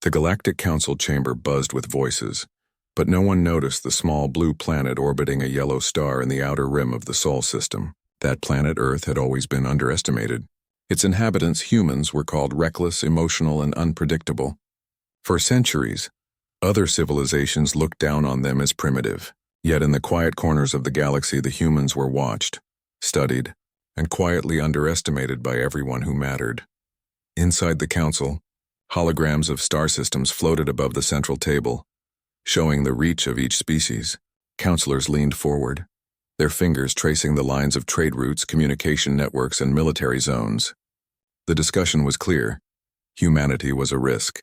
The Galactic Council chamber buzzed with voices, but no one noticed the small blue planet orbiting a yellow star in the outer rim of the Sol system. That planet Earth had always been underestimated. Its inhabitants, humans, were called reckless, emotional, and unpredictable. For centuries, other civilizations looked down on them as primitive. Yet in the quiet corners of the galaxy, the humans were watched, studied, and quietly underestimated by everyone who mattered. Inside the council, holograms of star systems floated above the central table, showing the reach of each species. Counselors leaned forward, their fingers tracing the lines of trade routes, communication networks, and military zones. The discussion was clear. Humanity was a risk.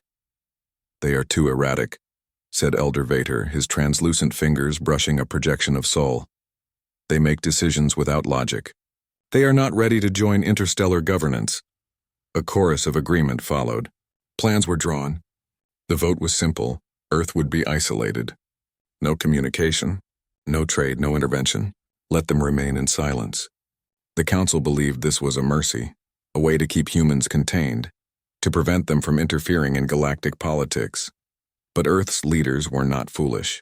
"They are too erratic," said Elder Vader, his translucent fingers brushing a projection of Sol. "They make decisions without logic. They are not ready to join interstellar governance." A chorus of agreement followed. Plans were drawn. The vote was simple. Earth would be isolated. No communication, no trade, no intervention. Let them remain in silence. The Council believed this was a mercy, a way to keep humans contained, to prevent them from interfering in galactic politics. But Earth's leaders were not foolish.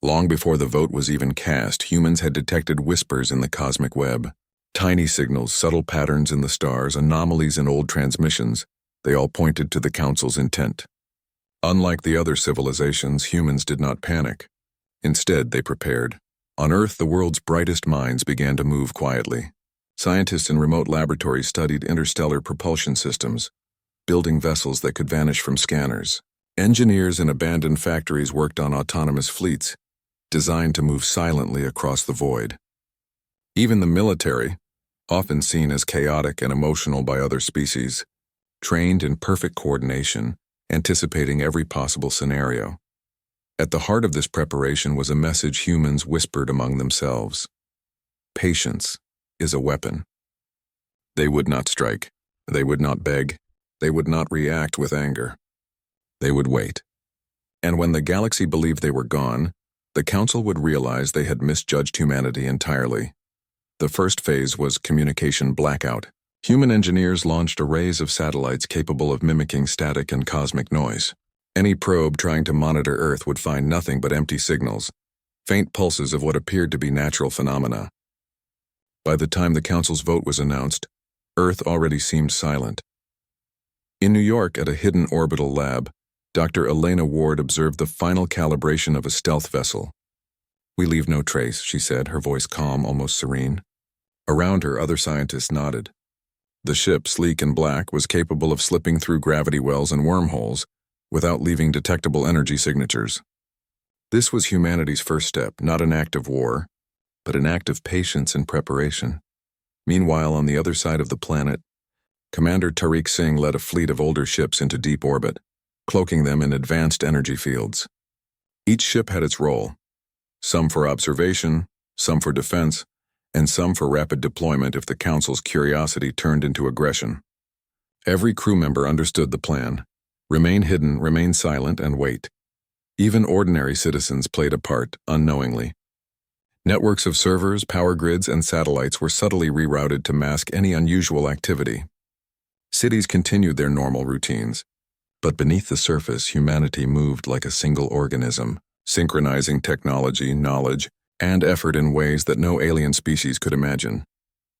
Long before the vote was even cast, humans had detected whispers in the cosmic web. Tiny signals, subtle patterns in the stars, anomalies in old transmissions. They all pointed to the Council's intent. Unlike the other civilizations, humans did not panic. Instead, they prepared. On Earth, the world's brightest minds began to move quietly. Scientists in remote laboratories studied interstellar propulsion systems, building vessels that could vanish from scanners. Engineers in abandoned factories worked on autonomous fleets, designed to move silently across the void. Even the military, often seen as chaotic and emotional by other species, trained in perfect coordination, anticipating every possible scenario. At the heart of this preparation was a message humans whispered among themselves. Patience is a weapon. They would not strike. They would not beg. They would not react with anger. They would wait. And when the galaxy believed they were gone, the Council would realize they had misjudged humanity entirely. The first phase was communication blackout. Human engineers launched arrays of satellites capable of mimicking static and cosmic noise. Any probe trying to monitor Earth would find nothing but empty signals, faint pulses of what appeared to be natural phenomena. By the time the Council's vote was announced, Earth already seemed silent. In New York, at a hidden orbital lab, Dr. Elena Ward observed the final calibration of a stealth vessel. "We leave no trace," she said, her voice calm, almost serene. Around her, other scientists nodded. The ship, sleek and black, was capable of slipping through gravity wells and wormholes without leaving detectable energy signatures. This was humanity's first step, not an act of war, but an act of patience and preparation. Meanwhile, on the other side of the planet, Commander Tariq Singh led a fleet of older ships into deep orbit, cloaking them in advanced energy fields. Each ship had its role, some for observation, some for defense, and some for rapid deployment if the Council's curiosity turned into aggression. Every crew member understood the plan: remain hidden, remain silent, and wait. Even ordinary citizens played a part, unknowingly. Networks of servers, power grids, and satellites were subtly rerouted to mask any unusual activity. Cities continued their normal routines, but beneath the surface, humanity moved like a single organism, synchronizing technology, knowledge, and effort in ways that no alien species could imagine.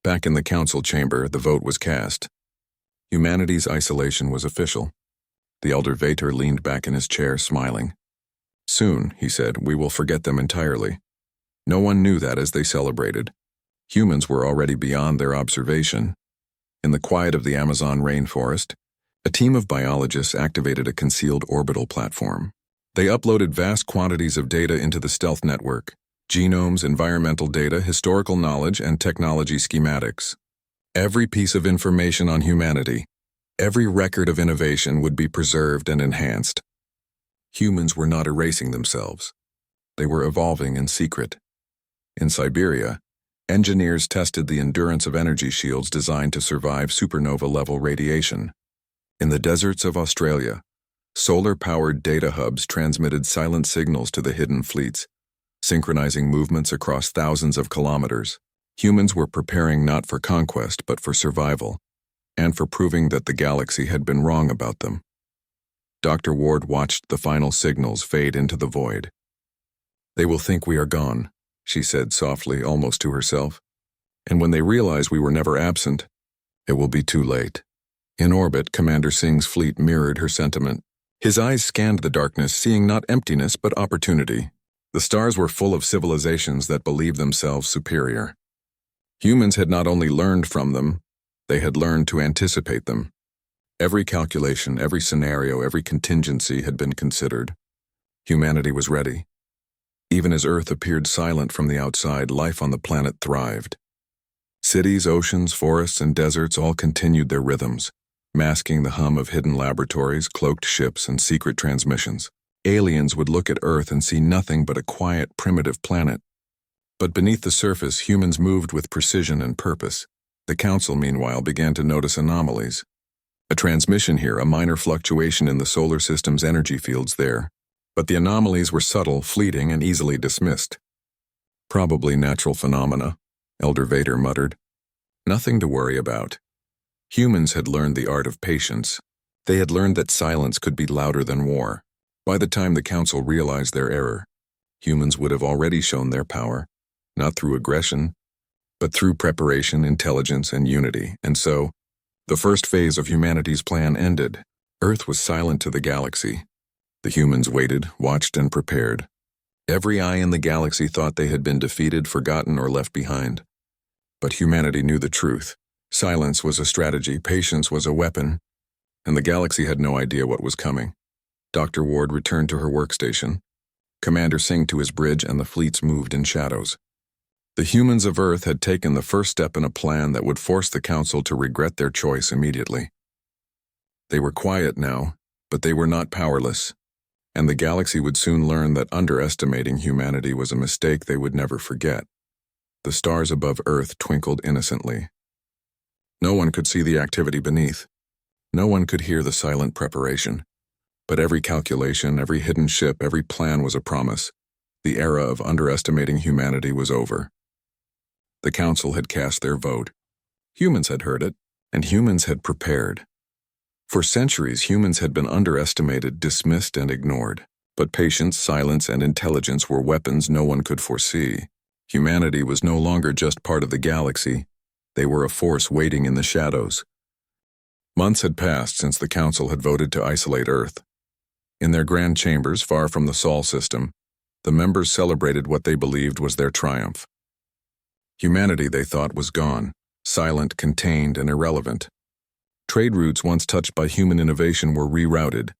Back in the Council chamber, the vote was cast. Humanity's isolation was official. The Elder Vader leaned back in his chair, smiling. "Soon," he said, "we will forget them entirely." No one knew that as they celebrated. Humans were already beyond their observation. In the quiet of the Amazon rainforest, a team of biologists activated a concealed orbital platform. They uploaded vast quantities of data into the stealth network: genomes, environmental data, historical knowledge, and technology schematics. Every piece of information on humanity, every record of innovation would be preserved and enhanced. Humans were not erasing themselves. They were evolving in secret. In Siberia, engineers tested the endurance of energy shields designed to survive supernova-level radiation. In the deserts of Australia, solar-powered data hubs transmitted silent signals to the hidden fleets, synchronizing movements across thousands of kilometers. Humans were preparing not for conquest but for survival, and for proving that the galaxy had been wrong about them. Dr. Ward watched the final signals fade into the void. "They will think we are gone," she said softly, almost to herself. "And when they realize we were never absent, it will be too late." In orbit, Commander Singh's fleet mirrored her sentiment. His eyes scanned the darkness, seeing not emptiness but opportunity. The stars were full of civilizations that believed themselves superior. Humans had not only learned from them, they had learned to anticipate them. Every calculation, every scenario, every contingency had been considered. Humanity was ready. Even as Earth appeared silent from the outside, life on the planet thrived. Cities, oceans, forests, and deserts all continued their rhythms, masking the hum of hidden laboratories, cloaked ships, and secret transmissions. Aliens would look at Earth and see nothing but a quiet, primitive planet. But beneath the surface, humans moved with precision and purpose. The Council, meanwhile, began to notice anomalies. A transmission here, a minor fluctuation in the solar system's energy fields there. But the anomalies were subtle, fleeting, and easily dismissed. "Probably natural phenomena," Elder Vader muttered. "Nothing to worry about." Humans had learned the art of patience. They had learned that silence could be louder than war. By the time the Council realized their error, humans would have already shown their power, not through aggression, but through preparation, intelligence, and unity. And so, the first phase of humanity's plan ended. Earth was silent to the galaxy. The humans waited, watched, and prepared. Every eye in the galaxy thought they had been defeated, forgotten, or left behind. But humanity knew the truth. Silence was a strategy, patience was a weapon, and the galaxy had no idea what was coming. Dr. Ward returned to her workstation, Commander Singh to his bridge, and the fleets moved in shadows. The humans of Earth had taken the first step in a plan that would force the Council to regret their choice immediately. They were quiet now, but they were not powerless, and the galaxy would soon learn that underestimating humanity was a mistake they would never forget. The stars above Earth twinkled innocently. No one could see the activity beneath. No one could hear the silent preparation. But every calculation, every hidden ship, every plan was a promise. The era of underestimating humanity was over. The Council had cast their vote. Humans had heard it, and humans had prepared. For centuries, humans had been underestimated, dismissed, and ignored. But patience, silence, and intelligence were weapons no one could foresee. Humanity was no longer just part of the galaxy. They were a force waiting in the shadows. Months had passed since the Council had voted to isolate Earth. In their grand chambers, far from the Sol system, the members celebrated what they believed was their triumph. Humanity, they thought, was gone, silent, contained, and irrelevant. Trade routes once touched by human innovation were rerouted.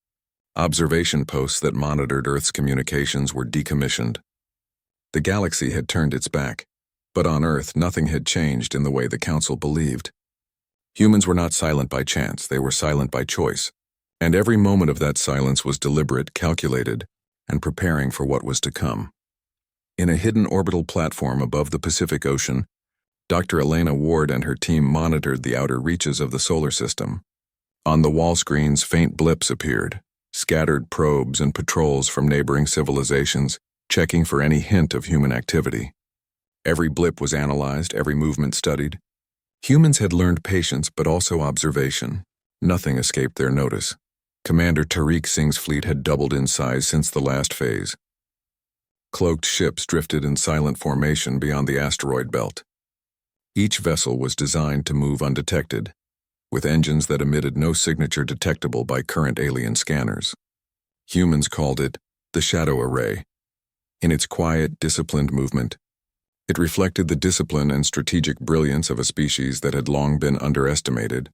Observation posts that monitored Earth's communications were decommissioned. The galaxy had turned its back, but on Earth nothing had changed in the way the Council believed. Humans were not silent by chance, they were silent by choice, and every moment of that silence was deliberate, calculated, and preparing for what was to come. In a hidden orbital platform above the Pacific Ocean, Dr. Elena Ward and her team monitored the outer reaches of the solar system. On the wall screens, faint blips appeared, scattered probes and patrols from neighboring civilizations, checking for any hint of human activity. Every blip was analyzed, every movement studied. Humans had learned patience, but also observation. Nothing escaped their notice. Commander Tariq Singh's fleet had doubled in size since the last phase. Cloaked ships drifted in silent formation beyond the asteroid belt. Each vessel was designed to move undetected, with engines that emitted no signature detectable by current alien scanners. Humans called it the Shadow Array. In its quiet, disciplined movement, it reflected the discipline and strategic brilliance of a species that had long been underestimated.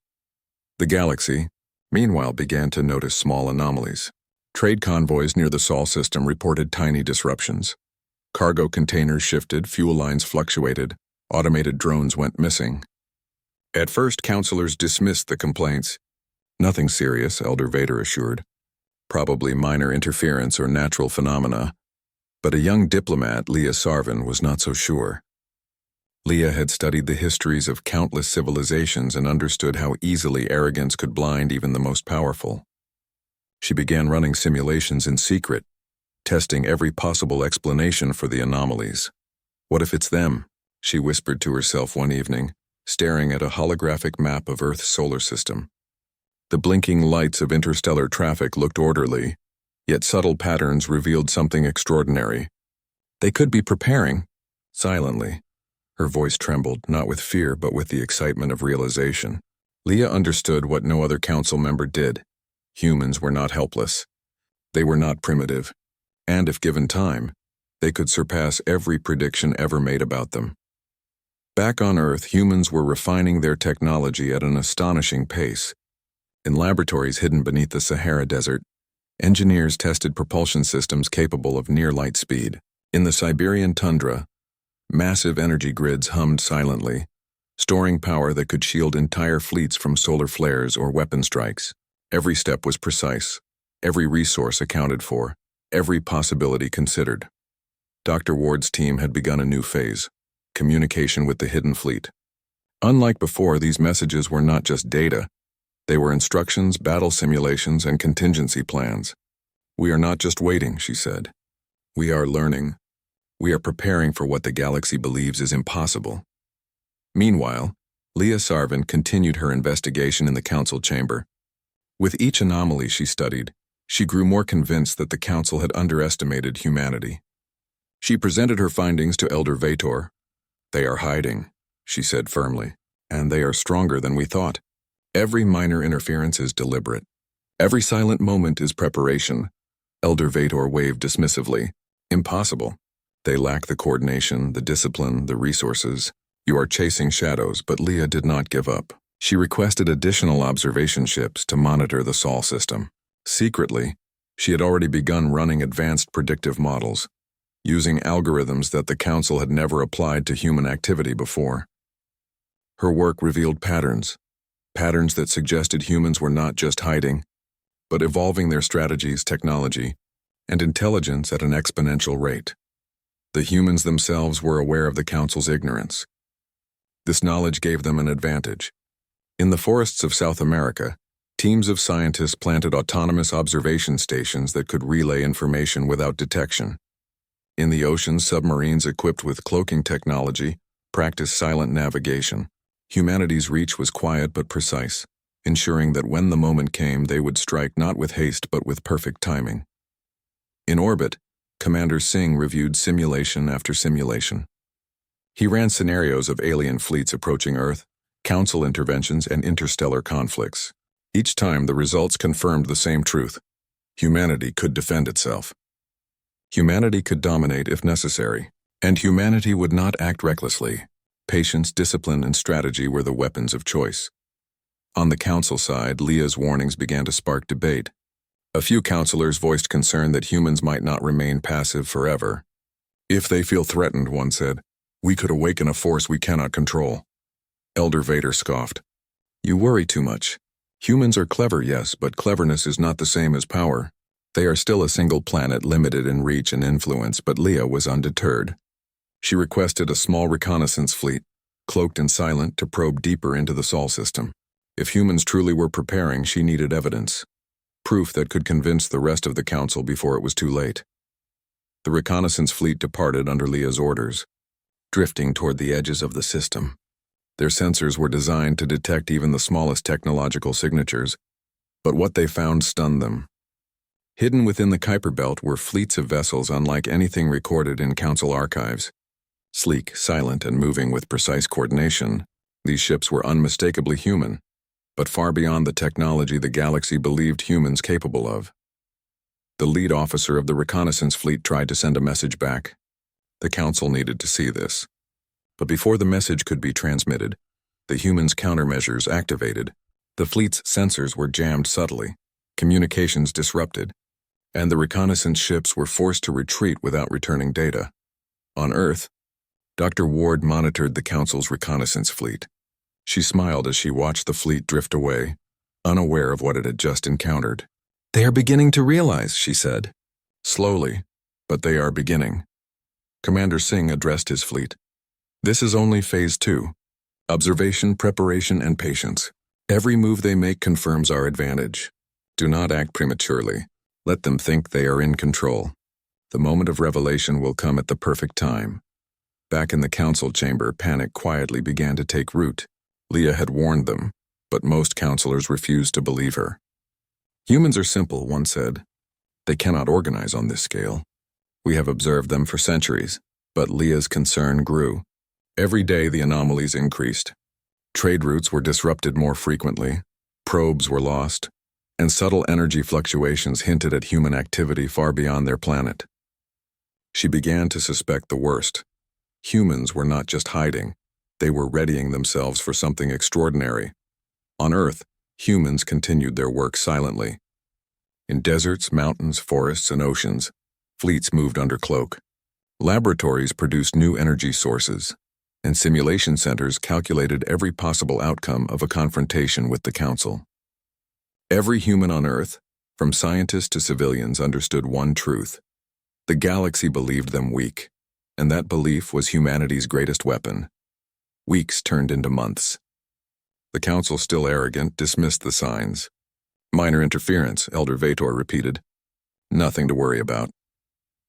The galaxy, meanwhile, began to notice small anomalies. Trade convoys near the Sol system reported tiny disruptions. Cargo containers shifted, fuel lines fluctuated, automated drones went missing. At first, counselors dismissed the complaints. Nothing serious, Elder Vader assured. Probably minor interference or natural phenomena. But a young diplomat, Leah Sarvin, was not so sure. Leah had studied the histories of countless civilizations and understood how easily arrogance could blind even the most powerful. She began running simulations in secret, testing every possible explanation for the anomalies. "What if it's them?" she whispered to herself one evening, staring at a holographic map of Earth's solar system. The blinking lights of interstellar traffic looked orderly, yet subtle patterns revealed something extraordinary. They could be preparing, silently. Her voice trembled, not with fear but with the excitement of realization. Leah understood what no other council member did. Humans were not helpless. They were not primitive. And if given time, they could surpass every prediction ever made about them. Back on Earth, humans were refining their technology at an astonishing pace. In laboratories hidden beneath the Sahara Desert, engineers tested propulsion systems capable of near light speed. In the Siberian tundra, massive energy grids hummed silently, storing power that could shield entire fleets from solar flares or weapon strikes. Every step was precise, every resource accounted for, every possibility considered. Dr. Ward's team had begun a new phase, communication with the hidden fleet. Unlike before, these messages were not just data. They were instructions, battle simulations, and contingency plans. "We are not just waiting," she said. "We are learning. We are preparing for what the galaxy believes is impossible." Meanwhile, Leah Sarvin continued her investigation in the council chamber. With each anomaly she studied, she grew more convinced that the council had underestimated humanity. She presented her findings to Elder Vator. "They are hiding," she said firmly, "and they are stronger than we thought. Every minor interference is deliberate. Every silent moment is preparation." Elder Vator waved dismissively. "Impossible. They lack the coordination, the discipline, the resources. You are chasing shadows," but Leah did not give up. She requested additional observation ships to monitor the Sol system. Secretly, she had already begun running advanced predictive models, using algorithms that the Council had never applied to human activity before. Her work revealed patterns that suggested humans were not just hiding, but evolving their strategies, technology, and intelligence at an exponential rate. The humans themselves were aware of the Council's ignorance. This knowledge gave them an advantage. In the forests of South America, teams of scientists planted autonomous observation stations that could relay information without detection. In the ocean, submarines equipped with cloaking technology practiced silent navigation. Humanity's reach was quiet but precise, ensuring that when the moment came, they would strike not with haste but with perfect timing. In orbit, Commander Singh reviewed simulation after simulation. He ran scenarios of alien fleets approaching Earth, Council interventions, and interstellar conflicts. Each time, the results confirmed the same truth: humanity could defend itself. Humanity could dominate if necessary, and humanity would not act recklessly. Patience, discipline, and strategy were the weapons of choice. On the Council side, Leah's warnings began to spark debate. A few councilors voiced concern that humans might not remain passive forever. "If they feel threatened," one said, "we could awaken a force we cannot control." Elder Vader scoffed. "You worry too much. Humans are clever, yes, but cleverness is not the same as power. They are still a single planet, limited in reach and influence," but Leah was undeterred. She requested a small reconnaissance fleet, cloaked and silent, to probe deeper into the Sol system. If humans truly were preparing, she needed evidence. Proof that could convince the rest of the Council before it was too late. The reconnaissance fleet departed under Leah's orders, drifting toward the edges of the system. Their sensors were designed to detect even the smallest technological signatures, but what they found stunned them. Hidden within the Kuiper Belt were fleets of vessels unlike anything recorded in Council archives. Sleek, silent, and moving with precise coordination, these ships were unmistakably human, but far beyond the technology the galaxy believed humans capable of. The lead officer of the reconnaissance fleet tried to send a message back. The Council needed to see this. But before the message could be transmitted, the humans' countermeasures activated. The fleet's sensors were jammed subtly, communications disrupted, and the reconnaissance ships were forced to retreat without returning data. On Earth, Dr. Ward monitored the Council's reconnaissance fleet. She smiled as she watched the fleet drift away, unaware of what it had just encountered. "They are beginning to realize," she said. "Slowly, but they are beginning." Commander Singh addressed his fleet. "This is only Phase 2. Observation, preparation, and patience. Every move they make confirms our advantage. Do not act prematurely. Let them think they are in control. The moment of revelation will come at the perfect time." Back in the Council chamber, panic quietly began to take root. Leah had warned them. but most counselors refused to believe her. Humans are simple, one said. They cannot organize on this scale. We have observed them for centuries, but Leah's concern grew. Every day the anomalies increased. Trade routes were disrupted more frequently, probes were lost, and subtle energy fluctuations hinted at human activity far beyond their planet. She began to suspect the worst. Humans were not just hiding, they were readying themselves for something extraordinary. On Earth, humans continued their work silently. In deserts, mountains, forests, and oceans, fleets moved under cloak. Laboratories produced new energy sources, and simulation centers calculated every possible outcome of a confrontation with the Council. Every human on Earth, from scientists to civilians, understood one truth. The galaxy believed them weak, and that belief was humanity's greatest weapon. Weeks turned into months. The Council, still arrogant, dismissed the signs. Minor interference, Elder Vator repeated. Nothing to worry about.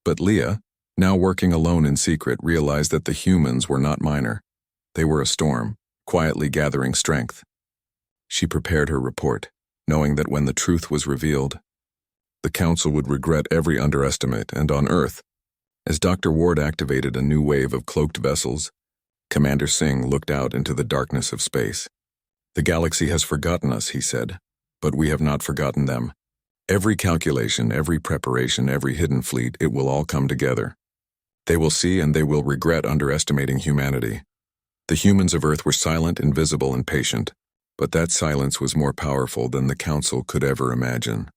But Leah, now working alone in secret, realized that the humans were not minor. They were a storm, quietly gathering strength. She prepared her report, knowing that when the truth was revealed, the Council would regret every underestimate. And on Earth, as Dr. Ward activated a new wave of cloaked vessels, Commander Singh looked out into the darkness of space. The galaxy has forgotten us, he said, but we have not forgotten them. Every calculation, every preparation, every hidden fleet, it will all come together. They will see and they will regret underestimating humanity. The humans of Earth were silent, invisible, and patient, but that silence was more powerful than the Council could ever imagine.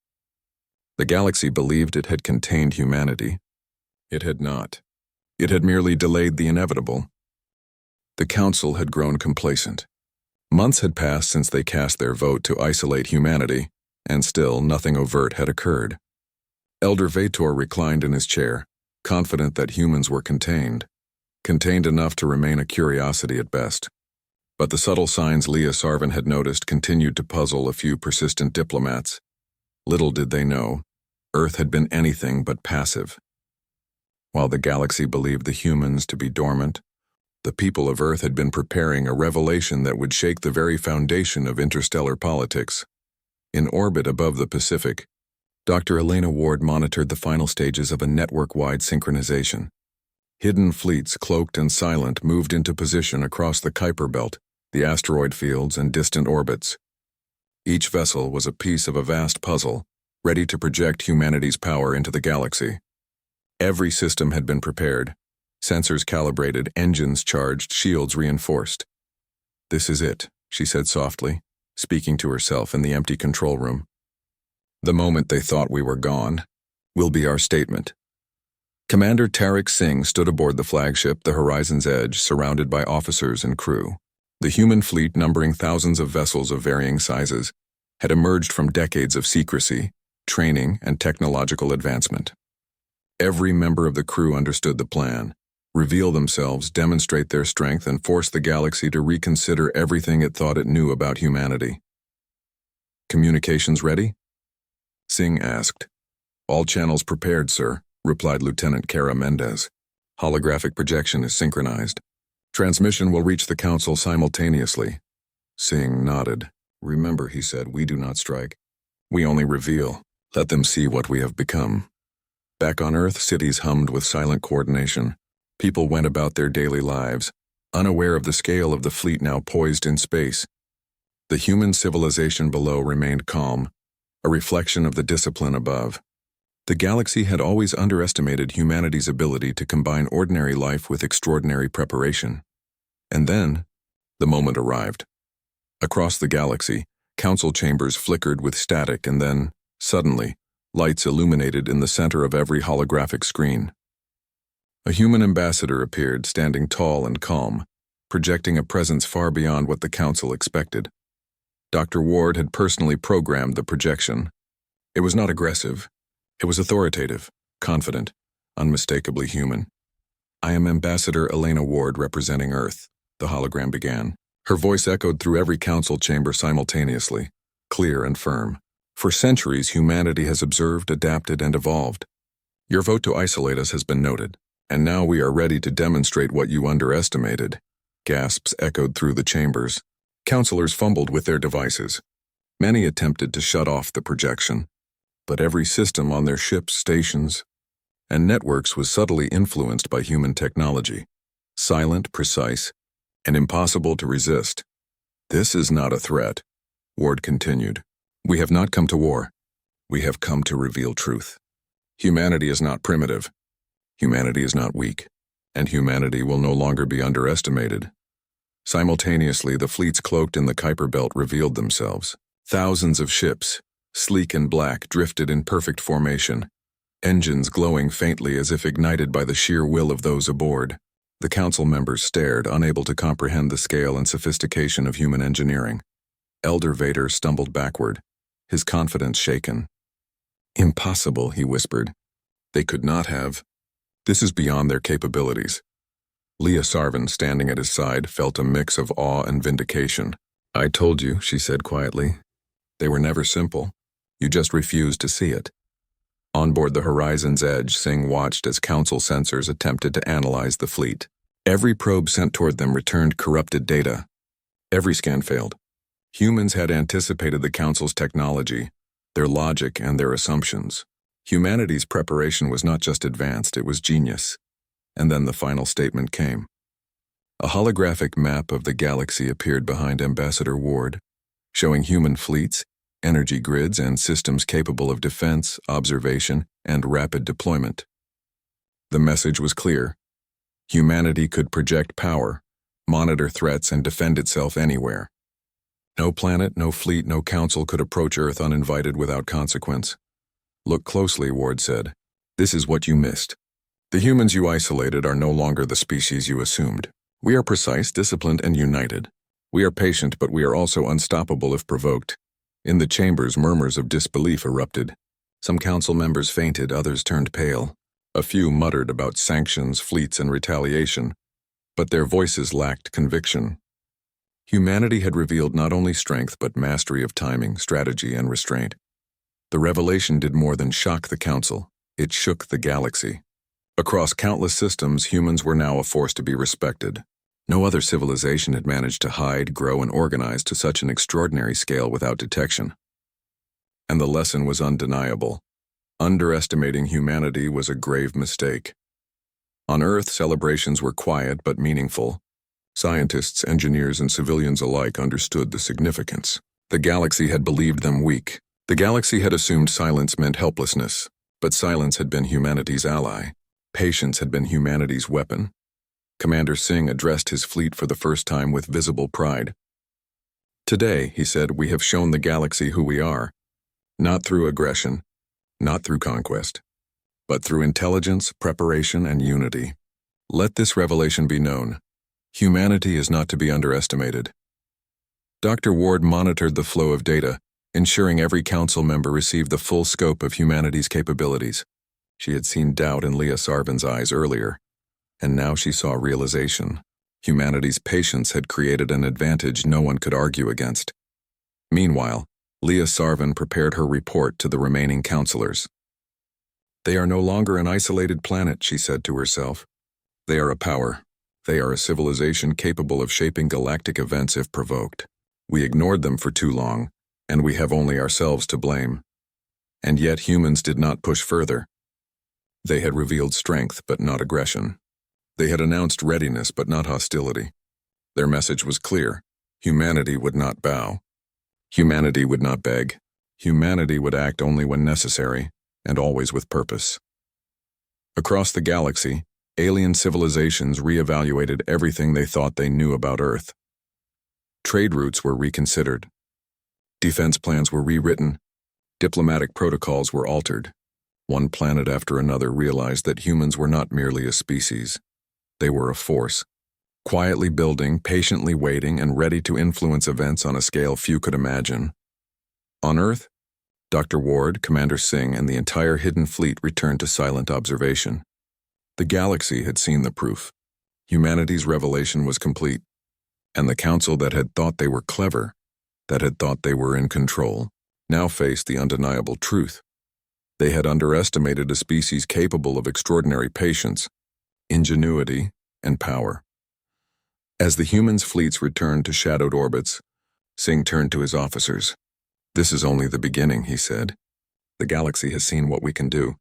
The galaxy believed it had contained humanity. It had not. It had merely delayed the inevitable. The Council had grown complacent. Months had passed since they cast their vote to isolate humanity, and still nothing overt had occurred. Elder Vator reclined in his chair, confident that humans were contained enough to remain a curiosity at best. But the subtle signs Leah Sarvin had noticed continued to puzzle a few persistent diplomats. Little did they know, Earth had been anything but passive. While the galaxy believed the humans to be dormant, the people of Earth had been preparing a revelation that would shake the very foundation of interstellar politics. In orbit above the Pacific, Dr. Elena Ward monitored the final stages of a network-wide synchronization. Hidden fleets, cloaked and silent, moved into position across the Kuiper Belt, the asteroid fields, and distant orbits. Each vessel was a piece of a vast puzzle, ready to project humanity's power into the galaxy. Every system had been prepared. Sensors calibrated, engines charged, shields reinforced. "This is it," she said softly, speaking to herself in the empty control room. "The moment they thought we were gone will be our statement." Commander Tariq Singh stood aboard the flagship, the Horizon's Edge, surrounded by officers and crew. The human fleet, numbering thousands of vessels of varying sizes, had emerged from decades of secrecy, training, and technological advancement. Every member of the crew understood the plan: reveal themselves, demonstrate their strength, and force the galaxy to reconsider everything it thought it knew about humanity. "Communications ready?" Singh asked. "All channels prepared, sir," replied Lieutenant Kara Mendez. "Holographic projection is synchronized. Transmission will reach the Council simultaneously." Singh nodded. "Remember," he said, "we do not strike. We only reveal. Let them see what we have become." Back on Earth, cities hummed with silent coordination. People went about their daily lives, unaware of the scale of the fleet now poised in space. The human civilization below remained calm, a reflection of the discipline above. The galaxy had always underestimated humanity's ability to combine ordinary life with extraordinary preparation. And then, the moment arrived. Across the galaxy, council chambers flickered with static, and then, suddenly, lights illuminated in the center of every holographic screen. A human ambassador appeared, standing tall and calm, projecting a presence far beyond what the council expected. Dr. Ward had personally programmed the projection. It was not aggressive. It was authoritative, confident, unmistakably human. "I am Ambassador Elena Ward, representing Earth," the hologram began. Her voice echoed through every council chamber simultaneously, clear and firm. "For centuries, humanity has observed, adapted, and evolved. Your vote to isolate us has been noted, and now we are ready to demonstrate what you underestimated." Gasps echoed through the chambers. Counselors fumbled with their devices. Many attempted to shut off the projection, but every system on their ships, stations, and networks was subtly influenced by human technology, silent, precise, and impossible to resist. "This is not a threat," Ward continued. "We have not come to war. We have come to reveal truth. Humanity is not primitive. Humanity is not weak. And humanity will no longer be underestimated." Simultaneously, the fleets cloaked in the Kuiper Belt revealed themselves. Thousands of ships, sleek and black, drifted in perfect formation, engines glowing faintly as if ignited by the sheer will of those aboard. The council members stared, unable to comprehend the scale and sophistication of human engineering. Elder Vader stumbled backward, his confidence shaken. "Impossible," he whispered. "They could not have. This is beyond their capabilities." Leah Sarvin, standing at his side, felt a mix of awe and vindication. "I told you," she said quietly. "They were never simple. You just refused to see it." On board the Horizon's Edge, Singh watched as council sensors attempted to analyze the fleet. Every probe sent toward them returned corrupted data. Every scan failed. Humans had anticipated the council's technology, their logic, and their assumptions. Humanity's preparation was not just advanced, it was genius. And then the final statement came. A holographic map of the galaxy appeared behind Ambassador Ward, showing human fleets, energy grids, and systems capable of defense, observation, and rapid deployment. The message was clear. Humanity could project power, monitor threats, and defend itself anywhere. No planet, no fleet, no council could approach Earth uninvited without consequence. "Look closely," Ward said. "This is what you missed. The humans you isolated are no longer the species you assumed. We are precise, disciplined, and united. We are patient, but we are also unstoppable if provoked." In the chambers, murmurs of disbelief erupted. Some council members fainted, others turned pale. A few muttered about sanctions, fleets, and retaliation, but their voices lacked conviction. Humanity had revealed not only strength but mastery of timing, strategy, and restraint. The revelation did more than shock the council. It shook the galaxy. Across countless systems, humans were now a force to be respected. No other civilization had managed to hide, grow, and organize to such an extraordinary scale without detection. And the lesson was undeniable. Underestimating humanity was a grave mistake. On Earth, celebrations were quiet but meaningful. Scientists, engineers, and civilians alike understood the significance. The galaxy had believed them weak. The galaxy had assumed silence meant helplessness, but silence had been humanity's ally. Patience had been humanity's weapon. Commander Singh addressed his fleet for the first time with visible pride. "Today," he said, "we have shown the galaxy who we are. Not through aggression, not through conquest, but through intelligence, preparation, and unity. Let this revelation be known. Humanity is not to be underestimated." Dr. Ward monitored the flow of data, ensuring every council member received the full scope of humanity's capabilities. She had seen doubt in Leah Sarvin's eyes earlier, and now she saw realization. Humanity's patience had created an advantage no one could argue against. Meanwhile, Leah Sarvin prepared her report to the remaining counselors. "They are no longer an isolated planet," she said to herself. "They are a power. They are a civilization capable of shaping galactic events if provoked. We ignored them for too long, and we have only ourselves to blame." And yet humans did not push further. They had revealed strength but not aggression. They had announced readiness but not hostility. Their message was clear. Humanity would not bow. Humanity would not beg. Humanity would act only when necessary, and always with purpose. Across the galaxy, alien civilizations reevaluated everything they thought they knew about Earth. Trade routes were reconsidered. Defense plans were rewritten. Diplomatic protocols were altered. One planet after another realized that humans were not merely a species. They were a force, quietly building, patiently waiting, and ready to influence events on a scale few could imagine. On Earth, Dr. Ward, Commander Singh, and the entire hidden fleet returned to silent observation. The galaxy had seen the proof. Humanity's revelation was complete, and the council that had thought they were clever, that had thought they were in control, now faced the undeniable truth. They had underestimated a species capable of extraordinary patience, ingenuity, and power. As the humans' fleets returned to shadowed orbits, Singh turned to his officers. "This is only the beginning," he said. "The galaxy has seen what we can do.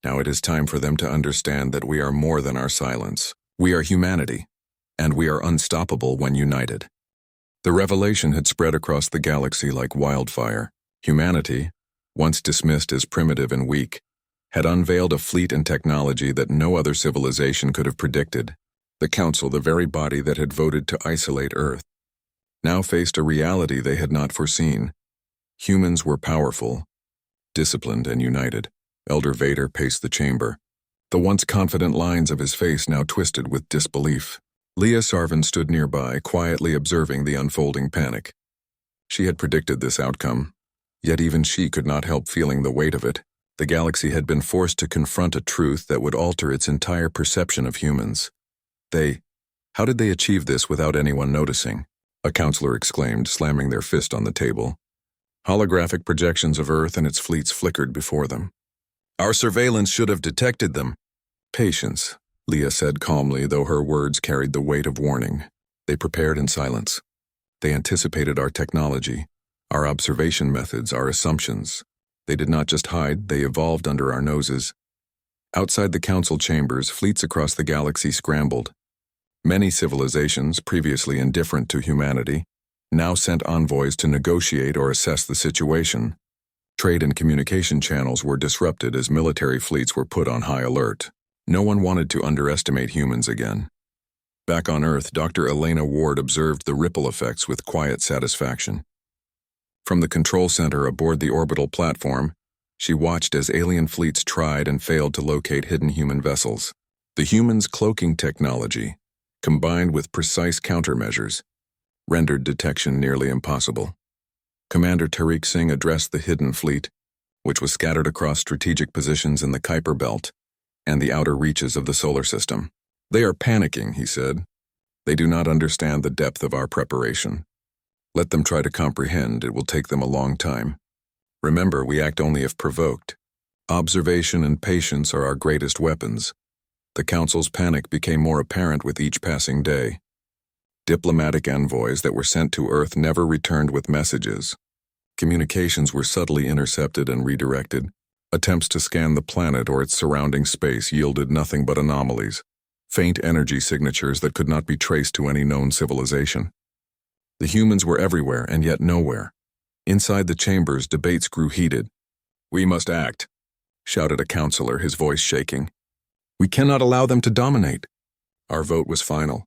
Now it is time for them to understand that we are more than our silence. We are humanity, and we are unstoppable when united." The revelation had spread across the galaxy like wildfire. Humanity, once dismissed as primitive and weak, had unveiled a fleet and technology that no other civilization could have predicted. The Council, the very body that had voted to isolate Earth, now faced a reality they had not foreseen. Humans were powerful, disciplined, and united. Elder Vader paced the chamber, the once confident lines of his face now twisted with disbelief. Leah Sarvin stood nearby, quietly observing the unfolding panic. She had predicted this outcome, yet even she could not help feeling the weight of it. The galaxy had been forced to confront a truth that would alter its entire perception of humans. How did they achieve this without anyone noticing? A counselor exclaimed, slamming their fist on the table. Holographic projections of Earth and its fleets flickered before them. "Our surveillance should have detected them." "Patience," Leah said calmly, though her words carried the weight of warning. "They prepared in silence. They anticipated our technology, our observation methods, our assumptions. They did not just hide, they evolved under our noses." Outside the council chambers, fleets across the galaxy scrambled. Many civilizations, previously indifferent to humanity, now sent envoys to negotiate or assess the situation. Trade and communication channels were disrupted as military fleets were put on high alert. No one wanted to underestimate humans again. Back on Earth, Dr. Elena Ward observed the ripple effects with quiet satisfaction. From the control center aboard the orbital platform, she watched as alien fleets tried and failed to locate hidden human vessels. The humans' cloaking technology, combined with precise countermeasures, rendered detection nearly impossible. Commander Tariq Singh addressed the hidden fleet, which was scattered across strategic positions in the Kuiper Belt and the outer reaches of the solar system. "They are panicking," he said. "They do not understand the depth of our preparation. Let them try to comprehend. It will take them a long time. Remember, we act only if provoked. Observation and patience are our greatest weapons." The Council's panic became more apparent with each passing day. Diplomatic envoys that were sent to Earth never returned with messages. Communications were subtly intercepted and redirected. Attempts to scan the planet or its surrounding space yielded nothing but anomalies, faint energy signatures that could not be traced to any known civilization. The humans were everywhere and yet nowhere. Inside the chambers, debates grew heated. "We must act," shouted a counselor, his voice shaking. "We cannot allow them to dominate." Our vote was final.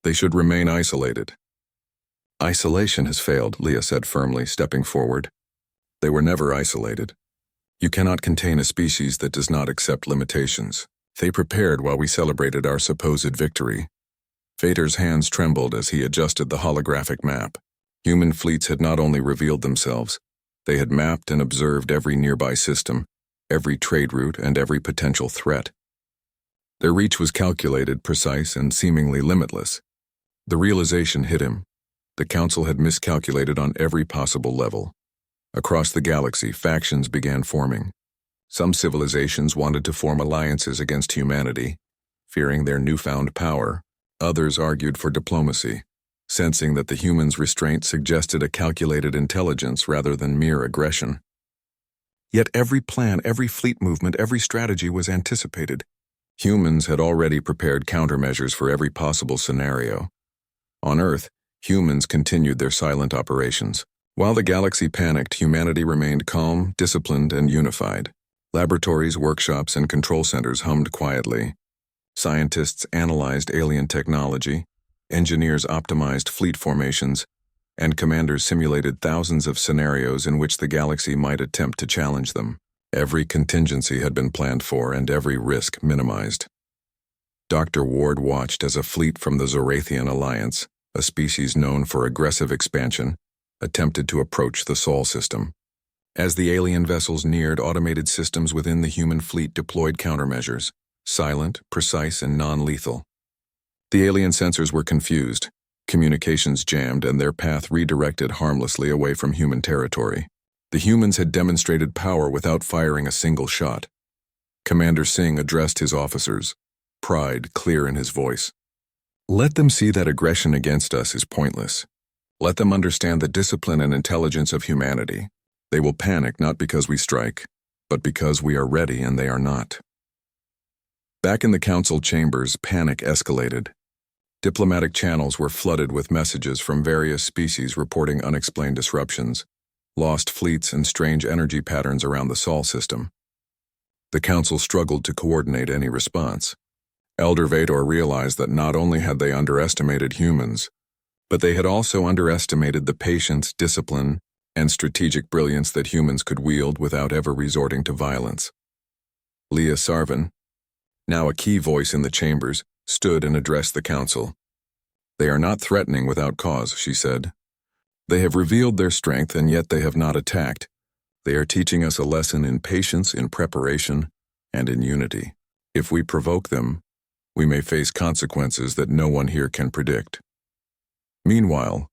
They should remain isolated. "Isolation has failed," Leah said firmly, stepping forward. "They were never isolated. You cannot contain a species that does not accept limitations. They prepared while we celebrated our supposed victory." Vader's hands trembled as he adjusted the holographic map. Human fleets had not only revealed themselves, they had mapped and observed every nearby system, every trade route, and every potential threat. Their reach was calculated, precise, and seemingly limitless. The realization hit him. The Council had miscalculated on every possible level. Across the galaxy, factions began forming. Some civilizations wanted to form alliances against humanity, fearing their newfound power. Others argued for diplomacy, sensing that the humans' restraint suggested a calculated intelligence rather than mere aggression. Yet every plan, every fleet movement, every strategy was anticipated. Humans had already prepared countermeasures for every possible scenario. On Earth, humans continued their silent operations. While the galaxy panicked, humanity remained calm, disciplined, and unified. Laboratories, workshops, and control centers hummed quietly. Scientists analyzed alien technology, engineers optimized fleet formations, and commanders simulated thousands of scenarios in which the galaxy might attempt to challenge them. Every contingency had been planned for and every risk minimized. Dr. Ward watched as a fleet from the Zorathian Alliance, a species known for aggressive expansion, attempted to approach the Sol system. As the alien vessels neared, automated systems within the human fleet deployed countermeasures, silent, precise, and non-lethal. The alien sensors were confused, communications jammed, and their path redirected harmlessly away from human territory. The humans had demonstrated power without firing a single shot. Commander Singh addressed his officers, pride clear in his voice. "Let them see that aggression against us is pointless. Let them understand the discipline and intelligence of humanity. They will panic not because we strike, but because we are ready and they are not. Back in the council chambers, panic escalated. Diplomatic channels were flooded with messages from various species reporting unexplained disruptions, lost fleets, and strange energy patterns around the Sol system. The council struggled to coordinate any response. Elder Vador realized that not only had they underestimated humans, but they had also underestimated the patience, discipline, and strategic brilliance that humans could wield without ever resorting to violence. Leah Sarvin, now a key voice in the chambers, stood and addressed the council. They are not threatening without cause, she said. They have revealed their strength and yet they have not attacked. They are teaching us a lesson in patience, in preparation, and in unity. If we provoke them, we may face consequences that no one here can predict. Meanwhile,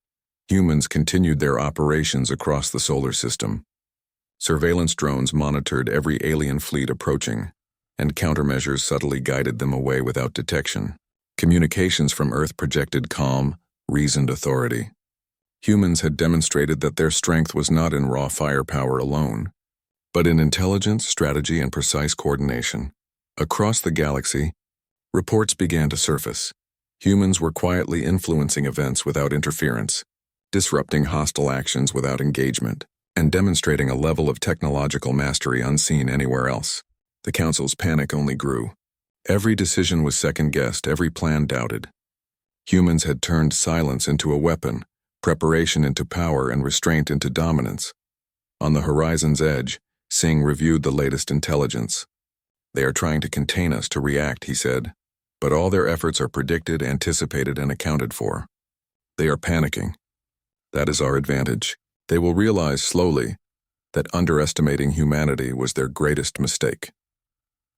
humans continued their operations across the solar system. Surveillance drones monitored every alien fleet approaching, and countermeasures subtly guided them away without detection. Communications from Earth projected calm, reasoned authority. Humans had demonstrated that their strength was not in raw firepower alone, but in intelligence, strategy, and precise coordination. Across the galaxy, reports began to surface. Humans were quietly influencing events without interference, disrupting hostile actions without engagement, and demonstrating a level of technological mastery unseen anywhere else. The council's panic only grew. Every decision was second-guessed, every plan doubted. Humans had turned silence into a weapon, preparation into power, and restraint into dominance. On the horizon's edge, Singh reviewed the latest intelligence. They are trying to contain us, to react, he said, but all their efforts are predicted, anticipated, and accounted for. They are panicking. That is our advantage. They will realize slowly that underestimating humanity was their greatest mistake.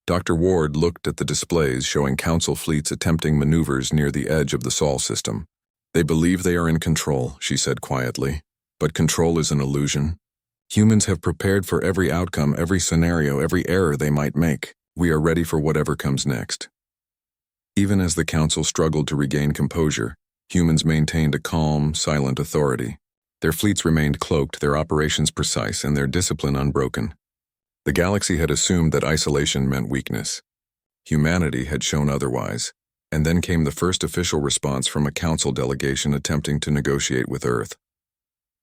Dr. Ward looked at the displays showing council fleets attempting maneuvers near the edge of the Sol system. They believe they are in control, she said quietly, but control is an illusion. Humans have prepared for every outcome, every scenario, every error they might make. We are ready for whatever comes next. Even as the council struggled to regain composure, humans maintained a calm, silent authority. Their fleets remained cloaked, their operations precise, and their discipline unbroken. The galaxy had assumed that isolation meant weakness. Humanity had shown otherwise, and then came the first official response from a council delegation attempting to negotiate with Earth.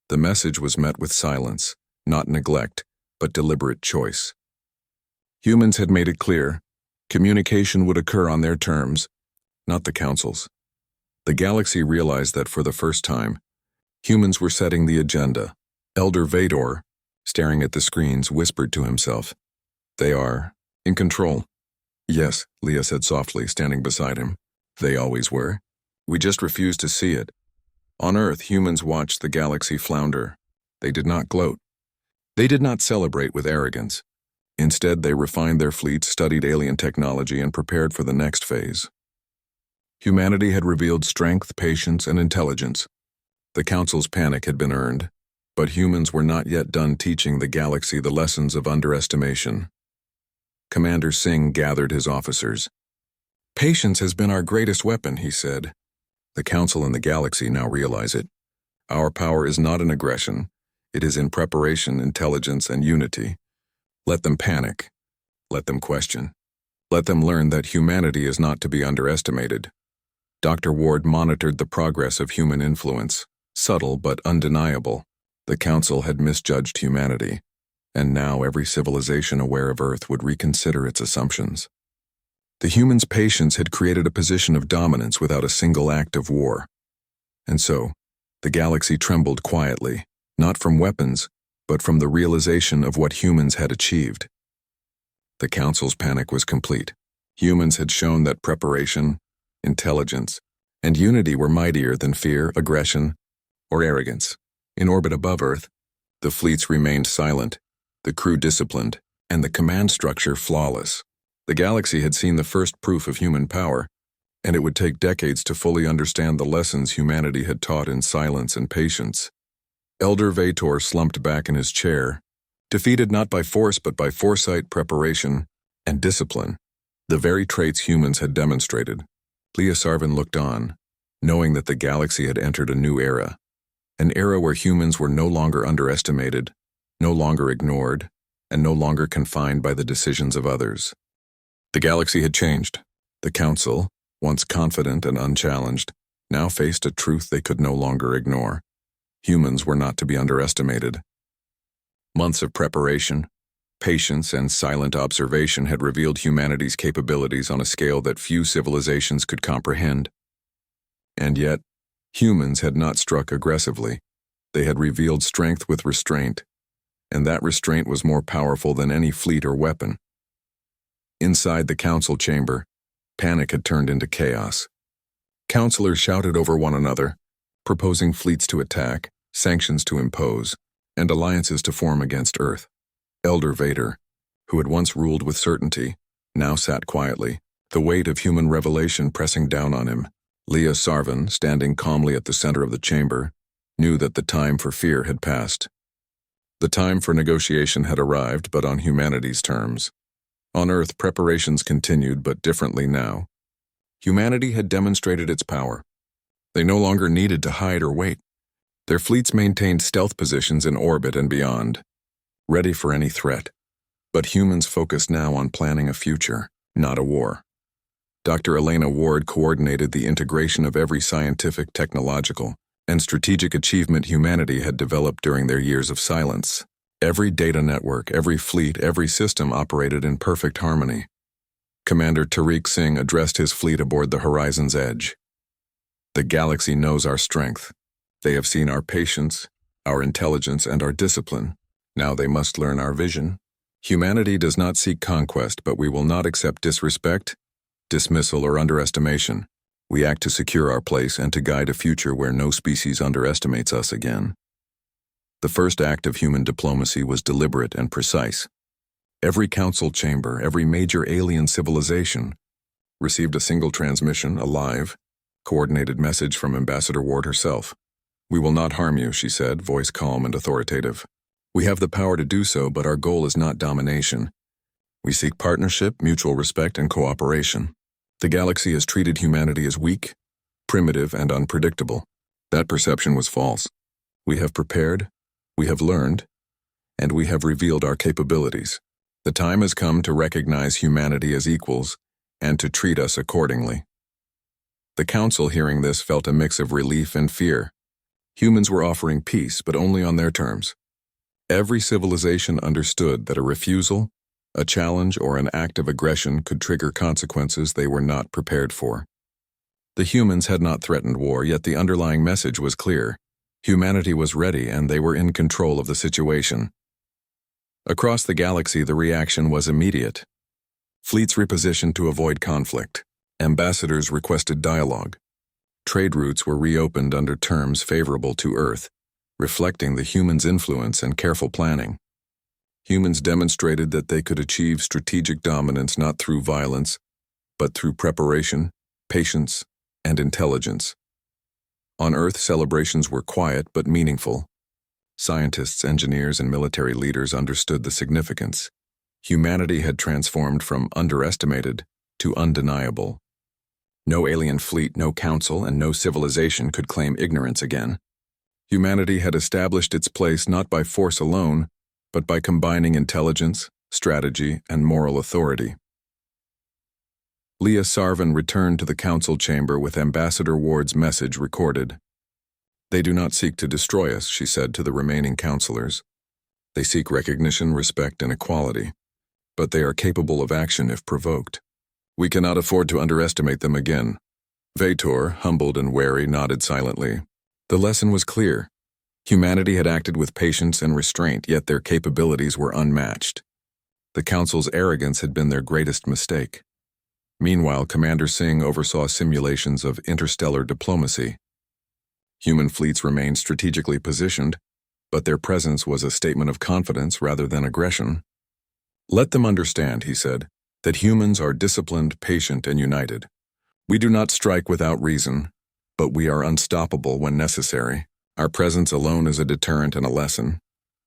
The message was met with silence, not neglect, but deliberate choice. Humans had made it clear, communication would occur on their terms, not the council's. The galaxy realized that for the first time, humans were setting the agenda. Elder Vador, staring at the screens, whispered to himself, "They are in control." "Yes," Leah said softly, standing beside him. "They always were. We just refused to see it." On Earth, humans watched the galaxy flounder. They did not gloat. They did not celebrate with arrogance. Instead, they refined their fleets, studied alien technology, and prepared for the next phase. Humanity had revealed strength, patience, and intelligence. The Council's panic had been earned, but humans were not yet done teaching the galaxy the lessons of underestimation. Commander Singh gathered his officers. "Patience has been our greatest weapon," he said. "The Council and the galaxy now realize it. Our power is not in aggression. It is in preparation, intelligence, and unity. Let them panic. Let them question. Let them learn that humanity is not to be underestimated." Dr. Ward monitored the progress of human influence, subtle but undeniable. The Council had misjudged humanity, and now every civilization aware of Earth would reconsider its assumptions. The humans' patience had created a position of dominance without a single act of war. And so, the galaxy trembled quietly, not from weapons, but from the realization of what humans had achieved. The Council's panic was complete. Humans had shown that preparation, intelligence, and unity were mightier than fear, aggression, or arrogance. In orbit above Earth, the fleets remained silent, the crew disciplined, and the command structure flawless. The galaxy had seen the first proof of human power, and it would take decades to fully understand the lessons humanity had taught in silence and patience. Elder Vator slumped back in his chair, defeated not by force but by foresight, preparation, and discipline, the very traits humans had demonstrated. Leah Sarvin looked on, knowing that the galaxy had entered a new era, an era where humans were no longer underestimated, no longer ignored, and no longer confined by the decisions of others. The galaxy had changed. The Council, once confident and unchallenged, now faced a truth they could no longer ignore. Humans were not to be underestimated. Months of preparation, patience, and silent observation had revealed humanity's capabilities on a scale that few civilizations could comprehend. And yet, humans had not struck aggressively. They had revealed strength with restraint, and that restraint was more powerful than any fleet or weapon. Inside the council chamber, panic had turned into chaos. Councilors shouted over one another, proposing fleets to attack, sanctions to impose, and alliances to form against Earth. Elder Vader, who had once ruled with certainty, now sat quietly, the weight of human revelation pressing down on him. Leah Sarvan, standing calmly at the center of the chamber, knew that the time for fear had passed. The time for negotiation had arrived, but on humanity's terms. On Earth, preparations continued, but differently now. Humanity had demonstrated its power. They no longer needed to hide or wait. Their fleets maintained stealth positions in orbit and beyond, ready for any threat. But humans focused now on planning a future, not a war. Dr. Elena Ward coordinated the integration of every scientific, technological, and strategic achievement humanity had developed during their years of silence. Every data network, every fleet, every system operated in perfect harmony. Commander Tariq Singh addressed his fleet aboard the horizon's edge. The galaxy knows our strength. They have seen our patience, our intelligence, and our discipline. Now they must learn our vision. Humanity does not seek conquest, but we will not accept disrespect, dismissal, or underestimation. We act to secure our place and to guide a future where no species underestimates us again. The first act of human diplomacy was deliberate and precise. Every council chamber, every major alien civilization, received a single transmission, a live, coordinated message from Ambassador Ward herself. "We will not harm you," she said, voice calm and authoritative. "We have the power to do so, but our goal is not domination. We seek partnership, mutual respect, and cooperation. The galaxy has treated humanity as weak, primitive, and unpredictable. That perception was false. We have prepared, we have learned, and we have revealed our capabilities. The time has come to recognize humanity as equals and to treat us accordingly." The council, hearing this, felt a mix of relief and fear. Humans were offering peace, but only on their terms. Every civilization understood that a refusal, a challenge, or an act of aggression could trigger consequences they were not prepared for. The humans had not threatened war, yet the underlying message was clear. Humanity was ready, and they were in control of the situation. Across the galaxy, the reaction was immediate. Fleets repositioned to avoid conflict. Ambassadors requested dialogue. Trade routes were reopened under terms favorable to Earth, reflecting the humans' influence and careful planning. Humans demonstrated that they could achieve strategic dominance not through violence, but through preparation, patience, and intelligence. On Earth, celebrations were quiet but meaningful. Scientists, engineers, and military leaders understood the significance. Humanity had transformed from underestimated to undeniable. No alien fleet, no council, and no civilization could claim ignorance again. Humanity had established its place not by force alone, but by combining intelligence, strategy, and moral authority. Leah Sarvan returned to the council chamber with Ambassador Ward's message recorded. "They do not seek to destroy us," she said to the remaining councilors. "They seek recognition, respect, and equality. But they are capable of action if provoked. We cannot afford to underestimate them again." Vator, humbled and wary, nodded silently. The lesson was clear. Humanity had acted with patience and restraint, yet their capabilities were unmatched. The Council's arrogance had been their greatest mistake. Meanwhile, Commander Singh oversaw simulations of interstellar diplomacy. Human fleets remained strategically positioned, but their presence was a statement of confidence rather than aggression. "Let them understand," he said, "that humans are disciplined, patient, and united. We do not strike without reason, but we are unstoppable when necessary. Our presence alone is a deterrent and a lesson."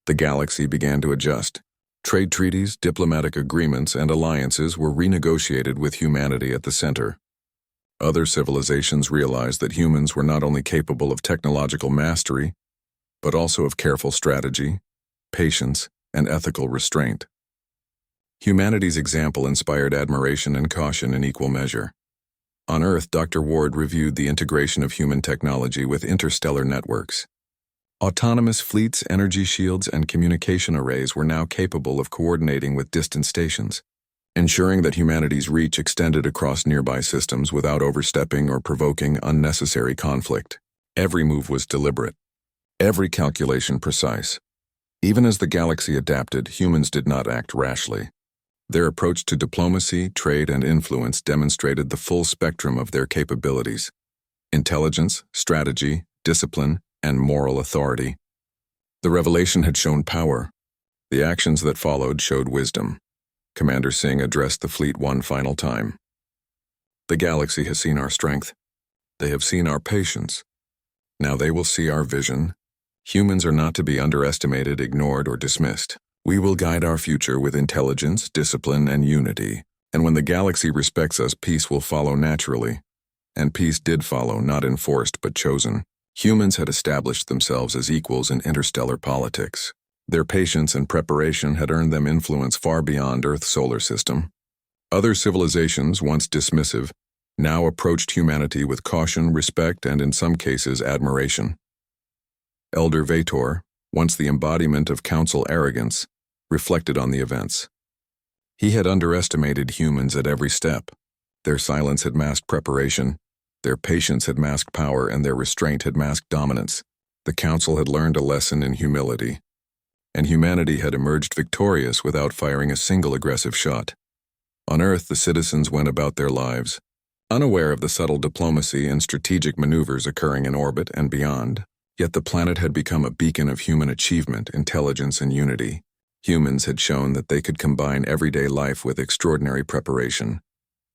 The galaxy began to adjust. Trade treaties, diplomatic agreements, and alliances were renegotiated with humanity at the center. Other civilizations realized that humans were not only capable of technological mastery, but also of careful strategy, patience, and ethical restraint. Humanity's example inspired admiration and caution in equal measure. On Earth, Dr. Ward reviewed the integration of human technology with interstellar networks. Autonomous fleets, energy shields, and communication arrays were now capable of coordinating with distant stations, ensuring that humanity's reach extended across nearby systems without overstepping or provoking unnecessary conflict. Every move was deliberate, every calculation precise. Even as the galaxy adapted, humans did not act rashly. Their approach to diplomacy, trade, and influence demonstrated the full spectrum of their capabilities: intelligence, strategy, discipline, and moral authority. The revelation had shown power. The actions that followed showed wisdom. Commander Singh addressed the fleet one final time. The galaxy has seen our strength. They have seen our patience. Now they will see our vision. Humans are not to be underestimated, ignored, or dismissed. We will guide our future with intelligence, discipline, and unity. And when the galaxy respects us, peace will follow naturally. And peace did follow, not enforced but chosen. Humans had established themselves as equals in interstellar politics. Their patience and preparation had earned them influence far beyond Earth's solar system. Other civilizations, once dismissive, now approached humanity with caution, respect, and in some cases admiration. Elder Vator, once the embodiment of council arrogance, reflected on the events. He had underestimated humans at every step. Their silence had masked preparation, their patience had masked power, and their restraint had masked dominance. The council had learned a lesson in humility, and humanity had emerged victorious without firing a single aggressive shot. On Earth, the citizens went about their lives, unaware of the subtle diplomacy and strategic maneuvers occurring in orbit and beyond. Yet the planet had become a beacon of human achievement, intelligence, and unity. Humans had shown that they could combine everyday life with extraordinary preparation,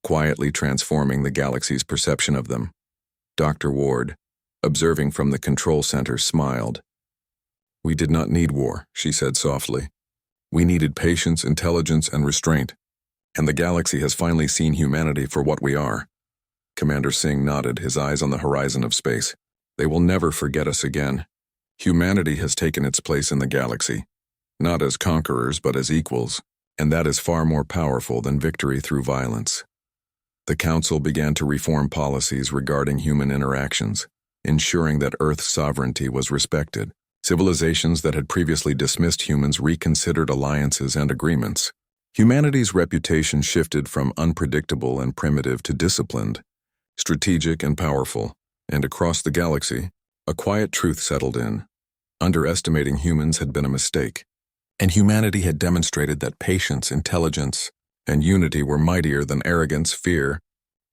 quietly transforming the galaxy's perception of them. Dr. Ward, observing from the control center, smiled. "We did not need war," she said softly. "We needed patience, intelligence, and restraint. And the galaxy has finally seen humanity for what we are." Commander Singh nodded, his eyes on the horizon of space. "They will never forget us again. Humanity has taken its place in the galaxy, not as conquerors but as equals, and that is far more powerful than victory through violence." The Council began to reform policies regarding human interactions, ensuring that Earth's sovereignty was respected. Civilizations that had previously dismissed humans reconsidered alliances and agreements. Humanity's reputation shifted from unpredictable and primitive to disciplined, strategic and powerful, and across the galaxy, a quiet truth settled in. Underestimating humans had been a mistake, and humanity had demonstrated that patience, intelligence, and unity were mightier than arrogance, fear,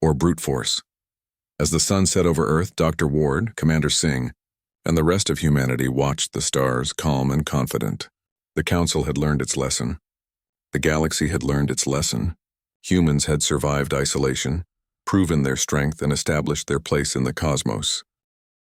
or brute force. As the sun set over Earth, Dr. Ward, Commander Singh, and the rest of humanity watched the stars, calm and confident. The Council had learned its lesson. The galaxy had learned its lesson. Humans had survived isolation, proven their strength, and established their place in the cosmos.